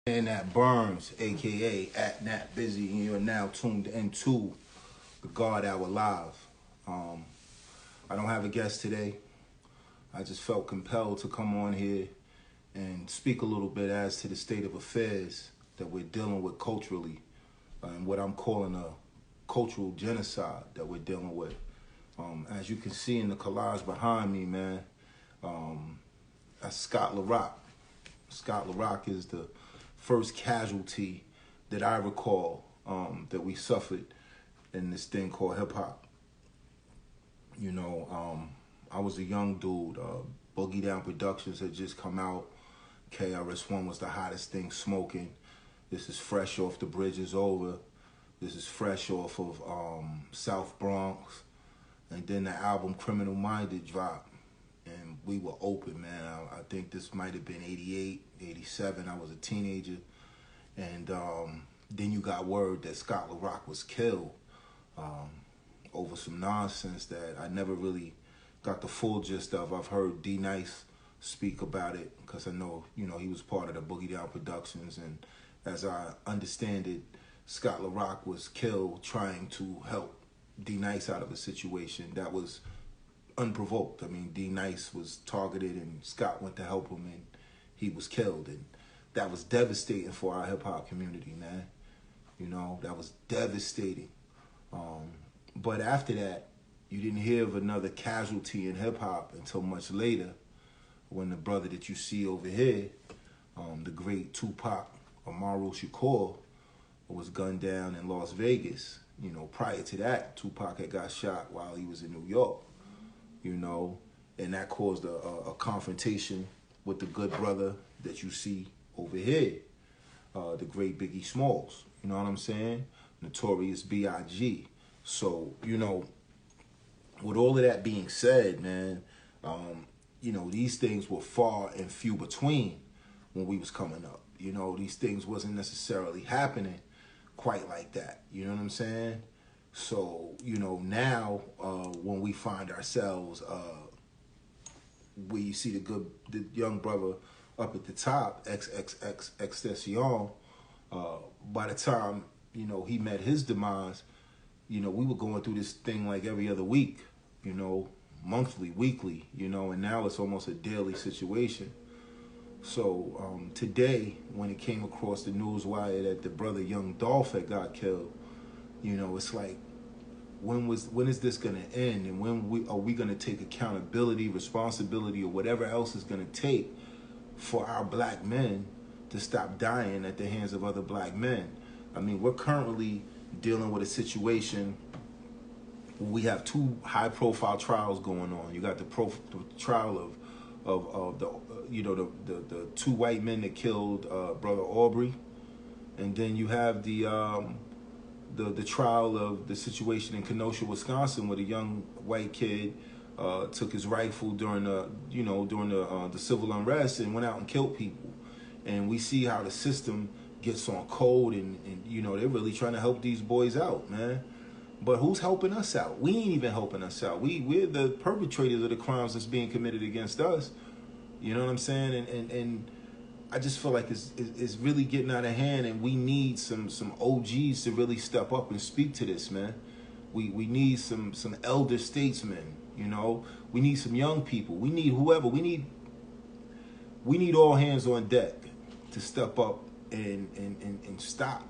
And that Burns, aka at Nat Busy, and you're now tuned into the God Hour Live. I don't have a guest today. I just felt compelled to come on here and speak a little bit as to the state of affairs that we're dealing with culturally, and what I'm calling a cultural genocide that we're dealing with. As you can see in the collage behind me, man, that's Scott LaRock. Scott LaRock is the first casualty that I recall that we suffered in this thing called hip hop. You know, I was a young dude. Boogie Down Productions had just come out. KRS-One was the hottest thing smoking. This is fresh off The Bridge Is Over. This is fresh off of South Bronx. And then the album Criminal Minded dropped. And we were open, man. I think this might have been 88, 87. I was a teenager. And then you got word that Scott LaRock was killed over some nonsense that I never really got the full gist of. I've heard D Nice speak about it because I know, you know, he was part of the Boogie Down Productions. And as I understand it, Scott LaRock was killed trying to help D Nice out of a situation that was unprovoked. I mean, D Nice was targeted and Scott went to help him and he was killed. And that was devastating for our hip hop community, man. You know, that was devastating. But after that, you didn't hear of another casualty in hip hop until much later, when the brother that you see over here, the great Tupac Amaru Shakur, was gunned down in Las Vegas. You know, prior to that, Tupac had got shot while he was in New York. You know, and that caused a confrontation with the good brother that you see over here, the great Biggie Smalls. You know what I'm saying? Notorious B.I.G. So, you know, with all of that being said, man, you know, these things were far and few between when we was coming up. You know, these things wasn't necessarily happening quite like that. You know what I'm saying? So, you know, now when we find ourselves, we see the young brother up at the top, XXXXTentacion, by the time, you know, he met his demise, you know, we were going through this thing like every other week, you know, monthly, weekly, you know, and now it's almost a daily situation. So today, when it came across the news wire that the brother Young Dolph had got killed, you know, it's like, when is this gonna end, and when are we gonna take accountability, responsibility, or whatever else is gonna take for our black men to stop dying at the hands of other black men? I mean, we're currently dealing with a situation where we have two high-profile trials going on. You got the trial of the you know, the two white men that killed Brother Aubrey, and then you have the trial of the situation in Kenosha, Wisconsin, where the young white kid took his rifle during the civil unrest and went out and killed people. And we see how the system gets on code, and you know, they're really trying to help these boys out, man. But who's helping us out? We ain't even helping us out. We're the perpetrators of the crimes that's being committed against us. You know what I'm saying? And I just feel like it's really getting out of hand, and we need some OGs to really step up and speak to this, man. We need some elder statesmen, you know. We need some young people. We need whoever. We need all hands on deck to step up and stop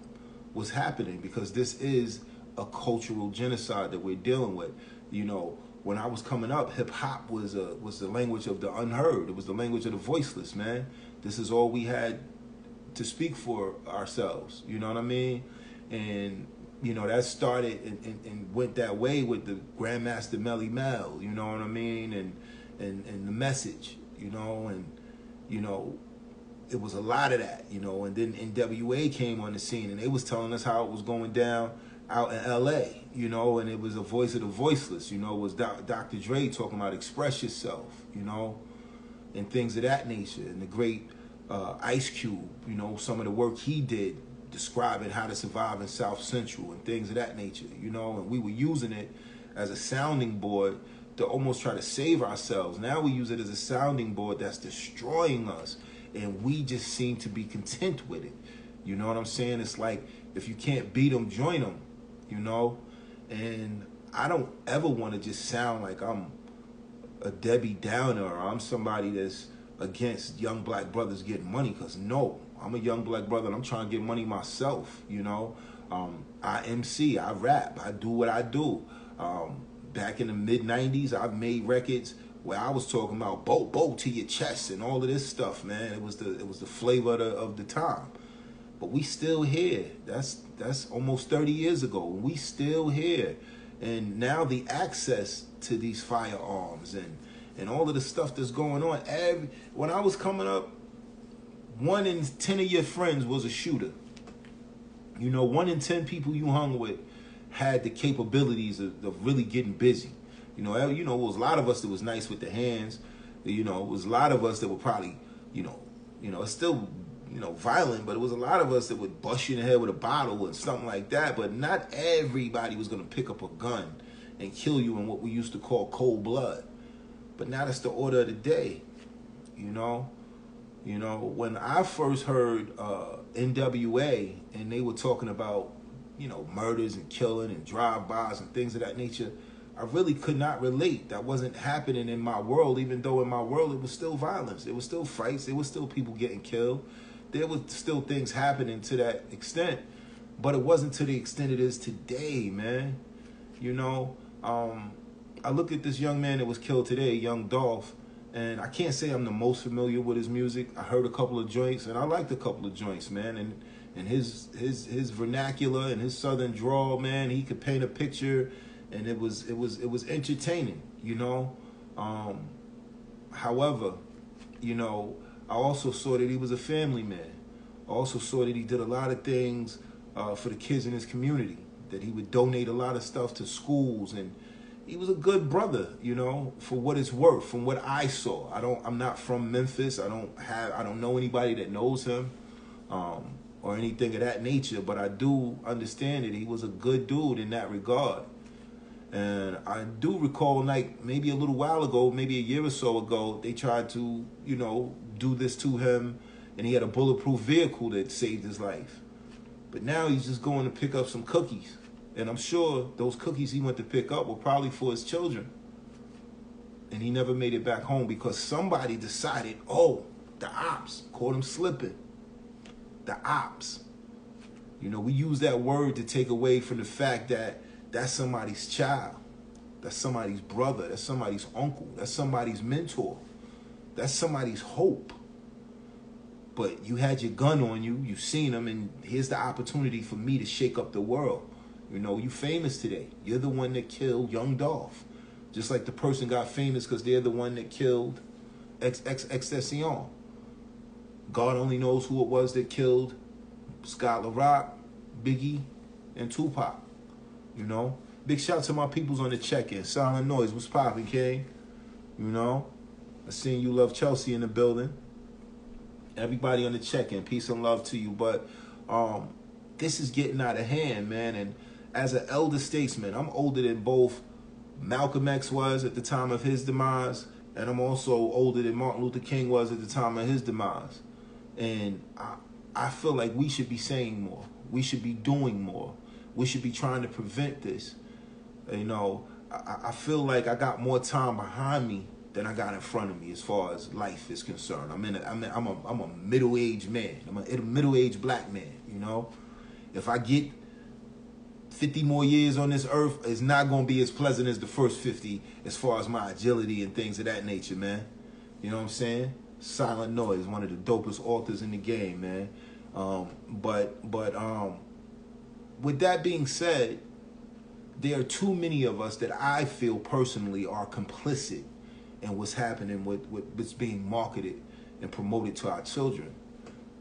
what's happening, because this is a cultural genocide that we're dealing with. You know, when I was coming up, hip hop was the language of the unheard. It was the language of the voiceless, man. This is all we had to speak for ourselves. You know what I mean? And you know, that started and went that way with the Grandmaster Melly Mel. You know what I mean? And the message. You know, and you know, it was a lot of that. You know, and then NWA came on the scene, and they was telling us how it was going down out in L.A., you know, and it was a voice of the voiceless, you know. It was Dr. Dre talking about express yourself, you know, and things of that nature. And the great Ice Cube, you know, some of the work he did describing how to survive in South Central and things of that nature, you know, and we were using it as a sounding board to almost try to save ourselves. Now we use it as a sounding board that's destroying us, and we just seem to be content with it. You know what I'm saying? It's like, if you can't beat them, join them, you know? And I don't ever want to just sound like I'm a Debbie Downer or I'm somebody that's against young black brothers getting money, because no, I'm a young black brother and I'm trying to get money myself, you know? I MC, I rap, I do what I do. Back in the mid-90s, I made records where I was talking about bow to your chest and all of this stuff, man. It was the flavor of the time. But we still here. That's almost 30 years ago. We still here. And now the access to these firearms and all of the stuff that's going on. When I was coming up, 1 in 10 of your friends was a shooter. You know, 1 in 10 people you hung with had the capabilities of really getting busy. You know, it was a lot of us that was nice with the hands. You know, it was a lot of us that were probably, it's still, violent, but it was a lot of us that would bust you in the head with a bottle and something like that. But not everybody was going to pick up a gun and kill you in what we used to call cold blood. But now that's the order of the day, you know. When I first heard NWA and they were talking about, murders and killing and drive-bys and things of that nature, I really could not relate. That wasn't happening in my world, even though in my world it was still violence. There was still fights. There was still people getting killed. There was still things happening to that extent, but it wasn't to the extent it is today, man. I look at this young man that was killed today, young DOLF, and I can't say I'm the most familiar with his music. I heard a couple of joints, and I liked a couple of joints, man. And his vernacular and his southern drawl, man, he could paint a picture, and it was entertaining, However, I also saw that he was a family man. I also saw that he did a lot of things for the kids in his community, that he would donate a lot of stuff to schools, and he was a good brother, for what it's worth, from what I saw. I'm not from Memphis. I don't know anybody that knows him or anything of that nature, but I do understand that he was a good dude in that regard. And I do recall, like, maybe a little while ago, maybe a year or so ago, they tried to, do this to him, and he had a bulletproof vehicle that saved his life. But now he's just going to pick up some cookies. And I'm sure those cookies he went to pick up were probably for his children. And he never made it back home because somebody decided, the ops caught him slipping. The ops. We use that word to take away from the fact that that's somebody's child. That's somebody's brother. That's somebody's uncle. That's somebody's mentor. That's somebody's hope. But you had your gun on you. You've seen him. And here's the opportunity for me to shake up the world. You famous today. You're the one that killed young DOLF. Just like the person got famous because they're the one that killed XXXTentacion. God only knows who it was that killed Scott LaRock, Biggie, and Tupac. Big shout to my peoples on the check-in. Silent Noise, what's poppin', King? I seen you love Chelsea in the building. Everybody on the check-in, peace and love to you. But this is getting out of hand, man. And as an elder statesman, I'm older than both Malcolm X was at the time of his demise, and I'm also older than Martin Luther King was at the time of his demise. And I feel like we should be saying more. We should be doing more. We should be trying to prevent this. I feel like I got more time behind me than I got in front of me as far as life is concerned. I'm a middle-aged man. I'm a middle-aged black man, If I get 50 more years on this earth, it's not going to be as pleasant as the first 50 as far as my agility and things of that nature, man. You know what I'm saying? Silent Noise, one of the dopest authors in the game, man. But with that being said, there are too many of us that I feel personally are complicit in what's happening with what's being marketed and promoted to our children.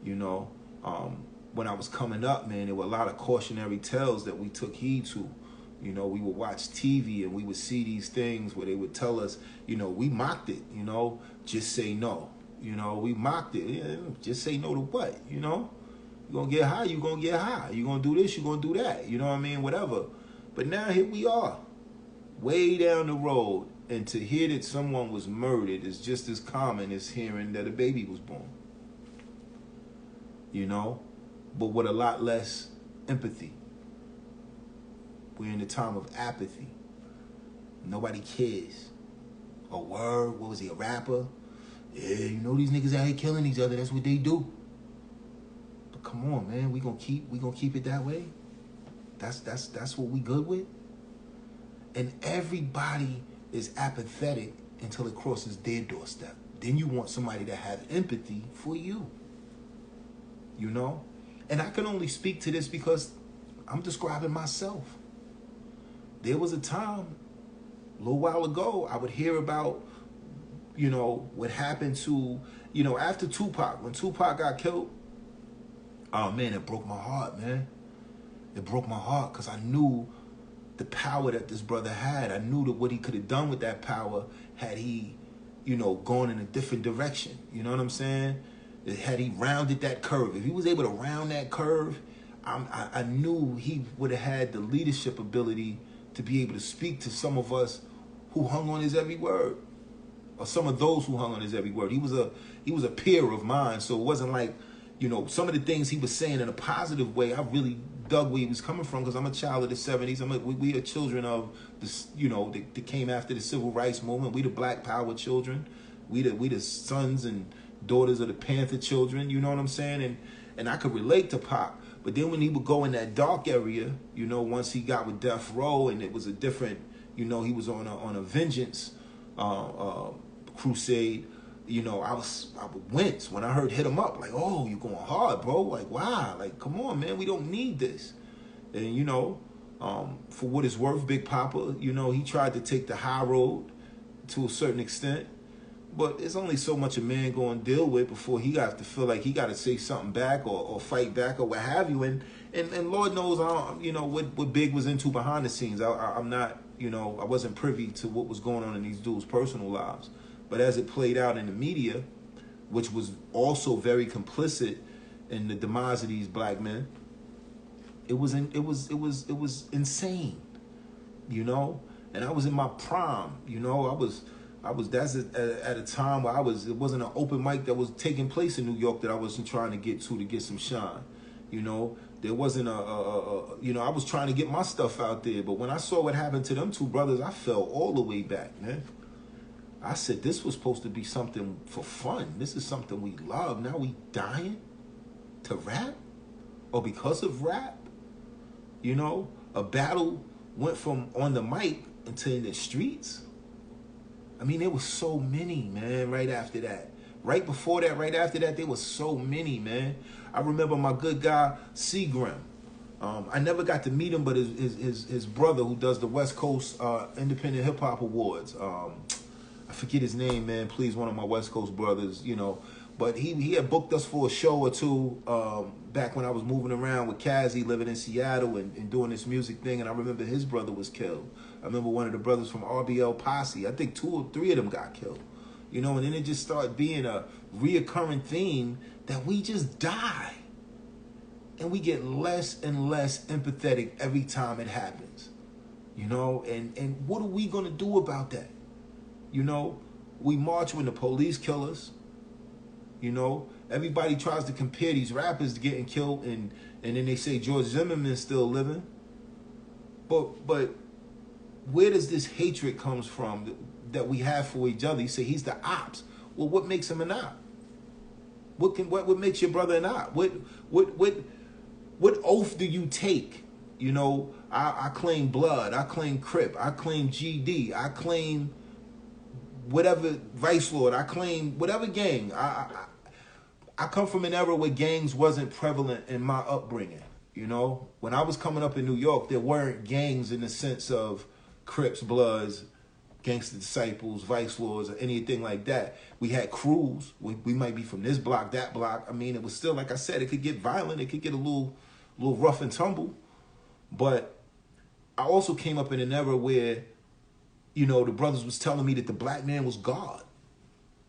When I was coming up, man, there were a lot of cautionary tales that we took heed to. We would watch TV and we would see these things where they would tell us, we mocked it, just say no. We mocked it. Yeah, just say no to what, You're going to get high, you're going to get high. You're going to do this, you're going to do that. You know what I mean? Whatever. But now here we are, way down the road, and to hear that someone was murdered is just as common as hearing that a baby was born. but with a lot less empathy. We're in a time of apathy. Nobody cares. A word, what was he, a rapper? Yeah, you know these niggas out here killing each other, that's what they do. But come on, man, we gonna keep it that way? That's what we good with? And everybody is apathetic until it crosses their doorstep. Then you want somebody to have empathy for you. You know? And I can only speak to this because I'm describing myself. There was a time, a little while ago, I would hear about, you know, what happened to, you know, after Tupac, when Tupac got killed. Oh, man, it broke my heart, man. It broke my heart because I knew the power that this brother had. I knew that what he could have done with that power had he, you know, gone in a different direction. You know what I'm saying? Had he rounded that curve. If he was able to round that curve, I knew he would have had the leadership ability to be able to speak to some of us who hung on his every word. Or some of those who hung on his every word. He was a peer of mine, so it wasn't like, you know, some of the things he was saying in a positive way, I really dug where he was coming from because I'm a child of the 70s. We are children of this, you know, that came after the civil rights movement. We the Black Power children. We the sons and daughters of the Panther children. You know what I'm saying? And I could relate to Pac. But then when he would go in that dark area, you know, once he got with Death Row and it was a different, you know, he was on a vengeance crusade. You know, I would wince when I heard Hit 'Em Up, like, oh, you going hard, bro. Like, wow, like, come on, man, we don't need this. And, you know, for what it's worth, Big Papa, you know, he tried to take the high road to a certain extent. But there's only so much a man going to deal with before he got to feel like he got to say something back or fight back or what have you. And Lord knows, you know, what Big was into behind the scenes. I'm not, you know, I wasn't privy to what was going on in these dudes' personal lives. But as it played out in the media, which was also very complicit in the demise of these black men, it was insane, you know. And I was in my prime, you know. That's at a time where it wasn't an open mic that was taking place in New York that I wasn't trying to get some shine, you know. There wasn't you know, I was trying to get my stuff out there, but when I saw what happened to them two brothers, I fell all the way back, man. I said, this was supposed to be something for fun. This is something we love. Now we dying to rap? Or because of rap? You know, a battle went from on the mic into in the streets. I mean, there was so many, man, right after that. Right before that, right after that, there was so many, man. I remember my good guy, Seagram. I never got to meet him, but his brother who does the West Coast Independent Hip Hop Awards, I forget his name, man. Please, one of my West Coast brothers, you know. But he had booked us for a show or two back when I was moving around with Kazzy, living in Seattle and doing this music thing. And I remember his brother was killed. I remember one of the brothers from RBL Posse. I think 2 or 3 of them got killed. You know, and then it just started being a reoccurring theme that we just die. And we get less and less empathetic every time it happens. You know, and what are we going to do about that? You know, we march when the police kill us. You know, everybody tries to compare these rappers to getting killed, and then they say George Zimmerman's still living. But where does this hatred comes from that we have for each other? You say he's the ops. Well, what makes him an op? What makes your brother an op? What oath do you take? You know, I claim blood. I claim Crip. I claim GD. I claim whatever Vice Lord, I claim whatever gang. I come from an era where gangs wasn't prevalent in my upbringing. You know, when I was coming up in New York, there weren't gangs in the sense of Crips, Bloods, Gangster Disciples, Vice Lords, or anything like that. We had crews. We might be from this block, that block. I mean, it was still, like I said, it could get violent. It could get a little rough and tumble. But I also came up in an era where, you know, the brothers was telling me that the black man was God.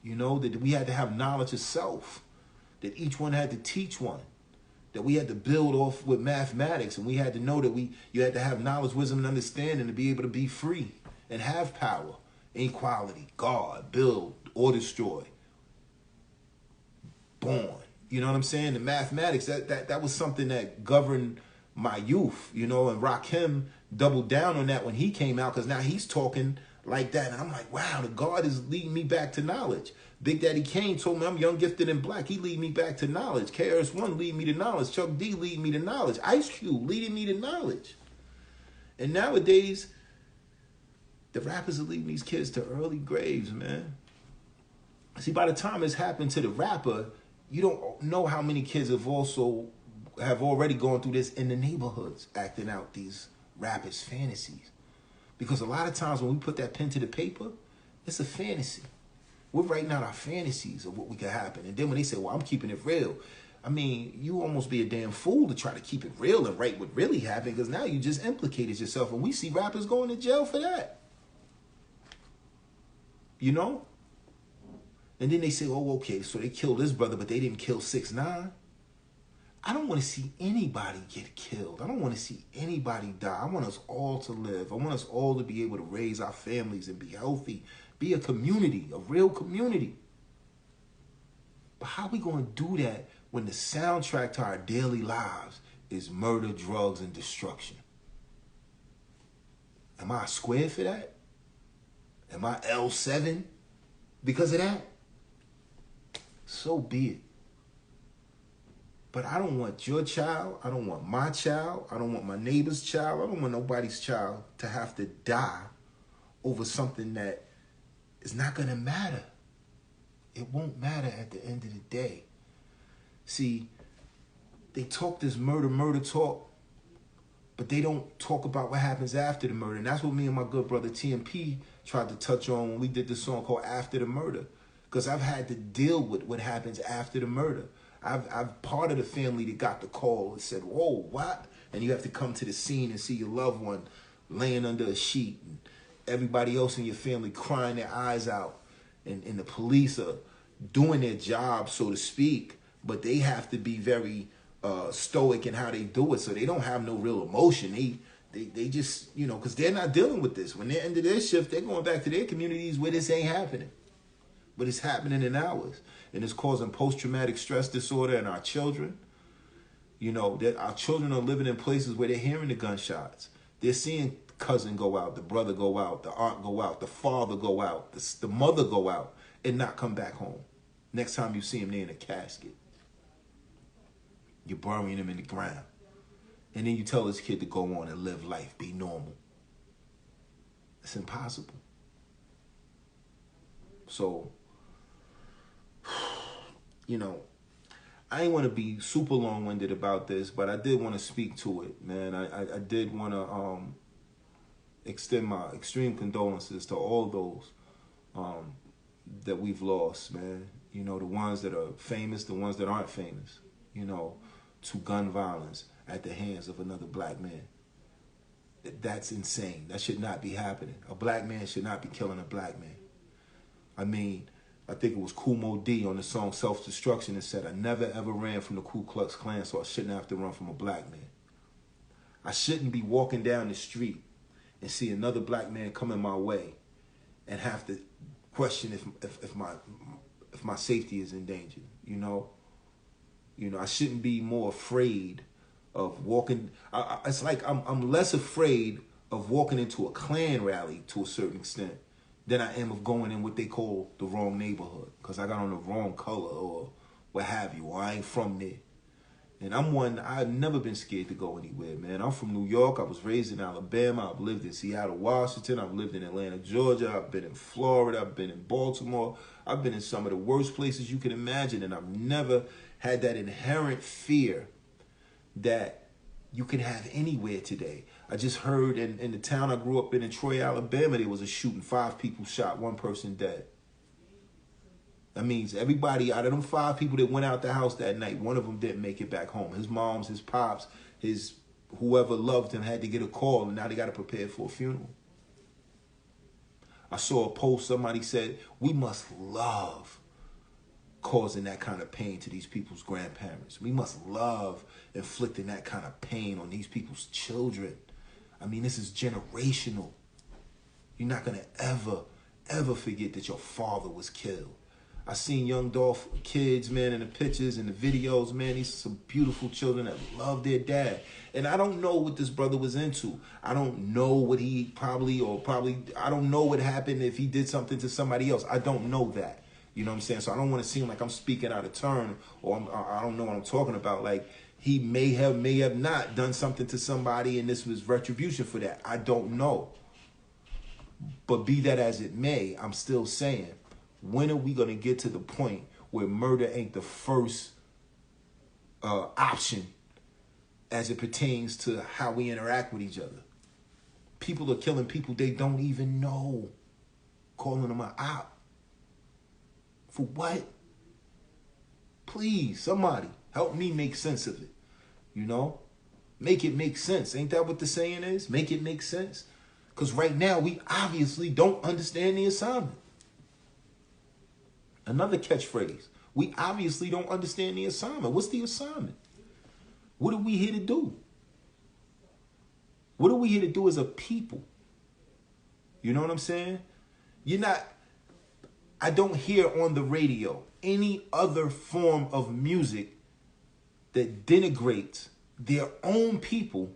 You know, that we had to have knowledge of self. That each one had to teach one. That we had to build off with mathematics. And we had to know that you had to have knowledge, wisdom, and understanding to be able to be free and have power, equality, God, build or destroy. Born, You know what I'm saying? The mathematics, that was something that governed my youth, you know, and Rakim doubled down on that when he came out, because now he's talking like that. And I'm like, wow, the God is leading me back to knowledge. Big Daddy Kane told me I'm young, gifted, and black. He lead me back to knowledge. KRS-One lead me to knowledge. Chuck D lead me to knowledge. Ice Cube leading me to knowledge. And nowadays, the rappers are leading these kids to early graves, man. See, by the time it's happened to the rapper, you don't know how many kids have already gone through this in the neighborhoods, acting out these rappers' fantasies. Because a lot of times when we put that pen to the paper, it's a fantasy. We're writing out our fantasies of what we could happen. And then when they say, well, I'm keeping it real, I mean, you almost be a damn fool to try to keep it real and write what really happened, because now you just implicated yourself. And we see rappers going to jail for that. You know? And then they say, oh, okay, so they killed this brother, but they didn't kill 6ix9ine. I don't want to see anybody get killed. I don't want to see anybody die. I want us all to live. I want us all to be able to raise our families and be healthy, be a community, a real community. But how are we going to do that when the soundtrack to our daily lives is murder, drugs, and destruction? Am I a square for that? Am I L7 because of that? So be it. But I don't want your child. I don't want my child. I don't want my neighbor's child. I don't want nobody's child to have to die over something that is not going to matter. It won't matter at the end of the day. See, they talk this murder talk, but they don't talk about what happens after the murder. And that's what me and my good brother TMP tried to touch on when we did this song called After the Murder. Because I've had to deal with what happens after the murder. I've part of the family that got the call and said, whoa, what? And you have to come to the scene and see your loved one laying under a sheet and everybody else in your family crying their eyes out. And the police are doing their job, so to speak, but they have to be very stoic in how they do it. So they don't have no real emotion. They just, you know, because they're not dealing with this. When they end their shift, they're going back to their communities where this ain't happening. But it's happening in ours. And it's causing post-traumatic stress disorder in our children. You know, that our children are living in places where they're hearing the gunshots. They're seeing cousin go out, the brother go out, the aunt go out, the father go out, the mother go out, and not come back home. Next time you see him, they're in a casket. You're burying him in the ground. And then you tell this kid to go on and live life, be normal. It's impossible. So, you know, I ain't want to be super long-winded about this, but I did want to speak to it, man. I did want to extend my extreme condolences to all those that we've lost, man. You know, the ones that are famous, the ones that aren't famous, you know, to gun violence at the hands of another black man. That's insane. That should not be happening. A black man should not be killing a black man. I mean, I think it was Kumo D on the song Self-Destruction that said, I never ever ran from the Ku Klux Klan, so I shouldn't have to run from a black man. I shouldn't be walking down the street and see another black man coming my way and have to question if my safety is in danger, you know? You know, I shouldn't be more afraid of walking. It's like I'm less afraid of walking into a Klan rally to a certain extent than I am of going in what they call the wrong neighborhood, because I got on the wrong color or what have you, or I ain't from there. And I've never been scared to go anywhere, man. I'm from New York. I was raised in Alabama. I've lived in Seattle, Washington. I've lived in Atlanta, Georgia. I've been in Florida. I've been in Baltimore. I've been in some of the worst places you can imagine, and I've never had that inherent fear that you can have anywhere today. I just heard in the town I grew up in Troy, Alabama, there was a shooting. 5 people shot, 1 person dead. That means everybody out of them 5 people that went out the house that night, 1 of them didn't make it back home. His moms, his pops, his whoever loved him had to get a call, and now they got to prepare for a funeral. I saw a post, somebody said, we must love causing that kind of pain to these people's grandparents. We must love inflicting that kind of pain on these people's children. I mean, this is generational. You're not going to ever forget that your father was killed. I seen young Dolph kids, man, in the pictures and the videos, man. These are some beautiful children that love their dad. And I don't know what this brother was into. I don't know what he I don't know what happened if he did something to somebody else. I don't know that. You know what I'm saying? So I don't want to seem like I'm speaking out of turn or I don't know what I'm talking about. Like, he may have not done something to somebody and this was retribution for that. I don't know. But be that as it may, I'm still saying, when are we going to get to the point where murder ain't the first option as it pertains to how we interact with each other? People are killing people they don't even know, calling them an op. For what? Please, somebody, help me make sense of it. You know? Make it make sense. Ain't that what the saying is? Make it make sense. Because right now, we obviously don't understand the assignment. Another catchphrase. We obviously don't understand the assignment. What's the assignment? What are we here to do? What are we here to do as a people? You know what I'm saying? I don't hear on the radio any other form of music that denigrates their own people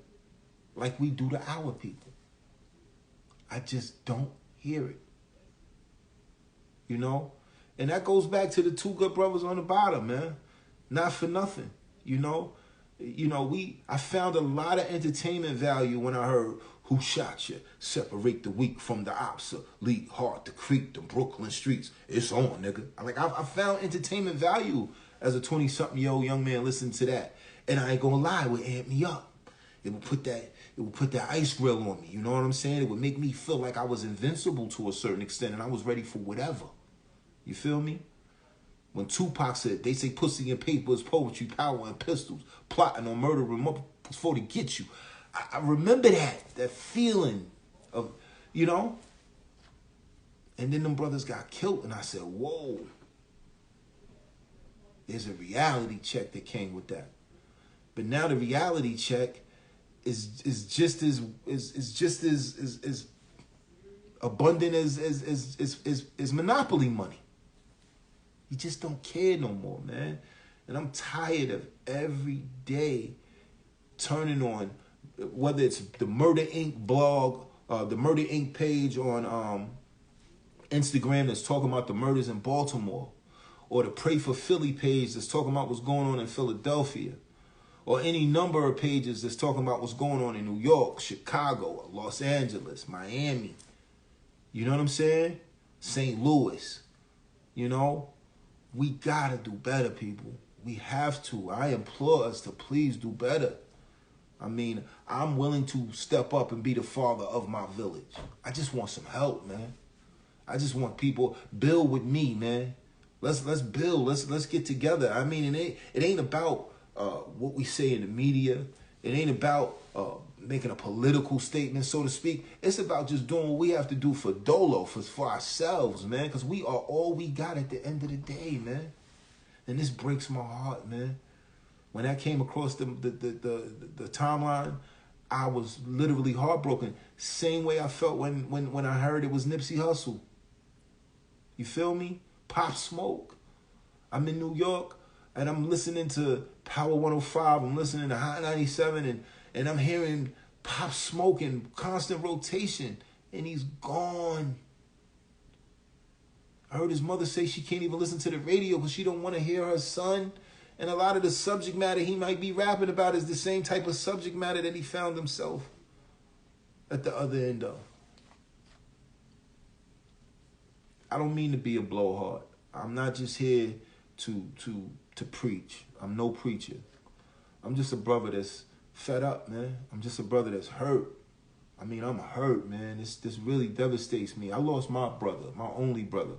like we do to our people. I just don't hear it. You know? And that goes back to the two good brothers on the bottom, man. Not for nothing, you know? I found a lot of entertainment value when I heard who shot you, separate the weak from the obsolete, hard to creep the Brooklyn streets. It's on, nigga. I found entertainment value as a 20-something-year-old young man listening to that. And I ain't gonna lie, it would amp me up. It would put that ice grill on me. You know what I'm saying? It would make me feel like I was invincible to a certain extent and I was ready for whatever. You feel me? When Tupac said, they say pussy and paper is poetry, power and pistols, plotting on murder before they get you. I remember that feeling of, you know? And then them brothers got killed and I said, whoa. There's a reality check that came with that. But now the reality check is just as abundant as monopoly money. You just don't care no more, man. And I'm tired of every day turning on, whether it's the Murder Inc. blog, the Murder Inc. page on Instagram that's talking about the murders in Baltimore, or the Pray for Philly page that's talking about what's going on in Philadelphia, or any number of pages that's talking about what's going on in New York, Chicago, Los Angeles, Miami. You know what I'm saying? St. Louis. You know? We gotta do better, people. We have to. I implore us to please do better. I mean, I'm willing to step up and be the father of my village. I just want some help, man. I just want people build with me, man. Let's build. Let's get together. I mean, it ain't about what we say in the media. It ain't about making a political statement, so to speak. It's about just doing what we have to do for DOLF, for ourselves, man. Because we are all we got at the end of the day, man. And this breaks my heart, man. When that came across the timeline, I was literally heartbroken. Same way I felt when I heard it was Nipsey Hussle. You feel me? Pop Smoke. I'm in New York, and I'm listening to Power 105. I'm listening to Hot 97, and I'm hearing Pop Smoke in constant rotation, and he's gone. I heard his mother say she can't even listen to the radio because she don't want to hear her son. And a lot of the subject matter he might be rapping about is the same type of subject matter that he found himself at the other end of. I don't mean to be a blowhard. I'm not just here to preach. I'm no preacher. I'm just a brother that's fed up, man. I'm just a brother that's hurt. I mean, I'm hurt, man. This really devastates me. I lost my brother, my only brother.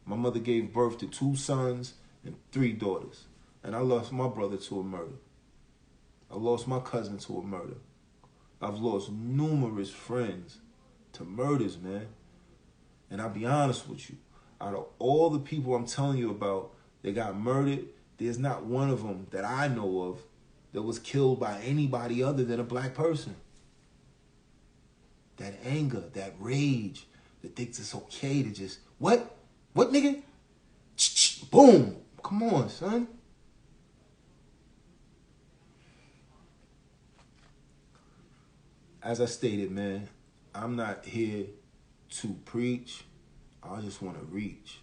My mother gave birth to 2 sons and 3 daughters. And I lost my brother to a murder. I lost my cousin to a murder. I've lost numerous friends to murders, man. And I'll be honest with you. Out of all the people I'm telling you about that got murdered, there's not one of them that I know of that was killed by anybody other than a black person. That anger, that rage, that thinks it's okay to just, what? What, nigga? boom. Come on, son. As I stated, man, I'm not here to preach. I just want to reach.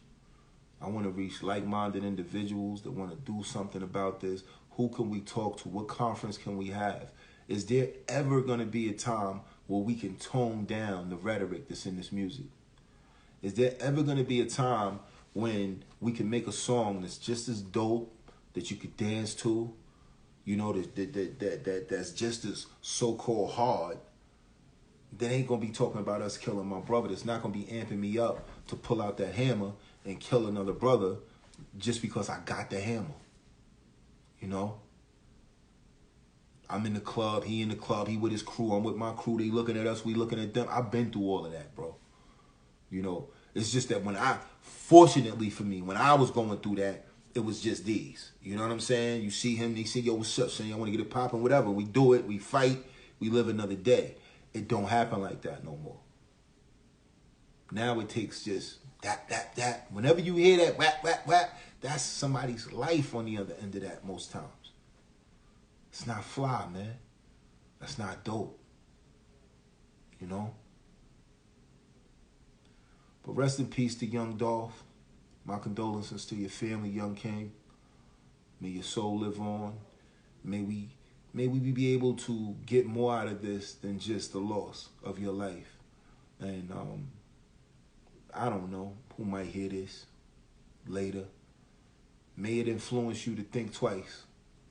I want to reach like-minded individuals that want to do something about this. Who can we talk to? What conference can we have? Is there ever going to be a time where we can tone down the rhetoric that's in this music? Is there ever going to be a time when we can make a song that's just as dope, that you could dance to, you know, that's just as so-called hard, that ain't going to be talking about us killing my brother, that's not going to be amping me up to pull out that hammer and kill another brother just because I got the hammer? You know? I'm in the club, he in the club, he with his crew, I'm with my crew, they looking at us, we looking at them. I've been through all of that, bro. You know, it's just that fortunately for me, when I was going through that, it was just these. You know what I'm saying? You see him, they say, yo, what's up, son? I want to get it popping, whatever. We do it, we fight, we live another day. It don't happen like that no more. Now it takes just that. Whenever you hear that whap, whap, whap, that's somebody's life on the other end of that most times. It's not fly, man. That's not dope. You know? But rest in peace to young Dolph. My condolences to your family, young king. May your soul live on. May we be able to get more out of this than just the loss of your life. And I don't know who might hear this later. May it influence you to think twice.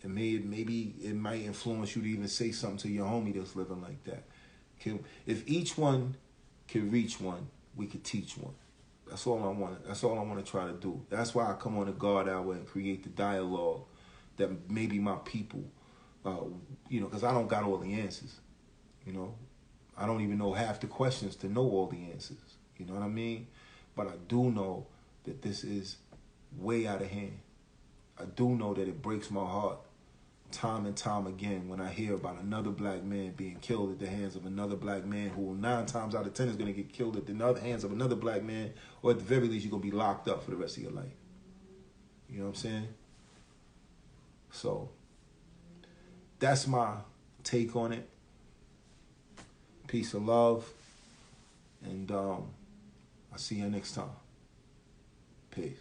And maybe it might influence you to even say something to your homie that's living like that. If each one can reach one, we could teach one. That's all I want. That's all I want to try to do. That's why I come on the God Hour and create the dialogue that maybe my people, you know, because I don't got all the answers. You know, I don't even know half the questions to know all the answers. You know what I mean? But I do know that this is way out of hand. I do know that it breaks my heart time and time again when I hear about another black man being killed at the hands of another black man who 9 times out of 10 is going to get killed at the hands of another black man, or at the very least you're going to be locked up for the rest of your life. You know what I'm saying? So that's my take on it. Peace and love. And I'll see you next time. Peace.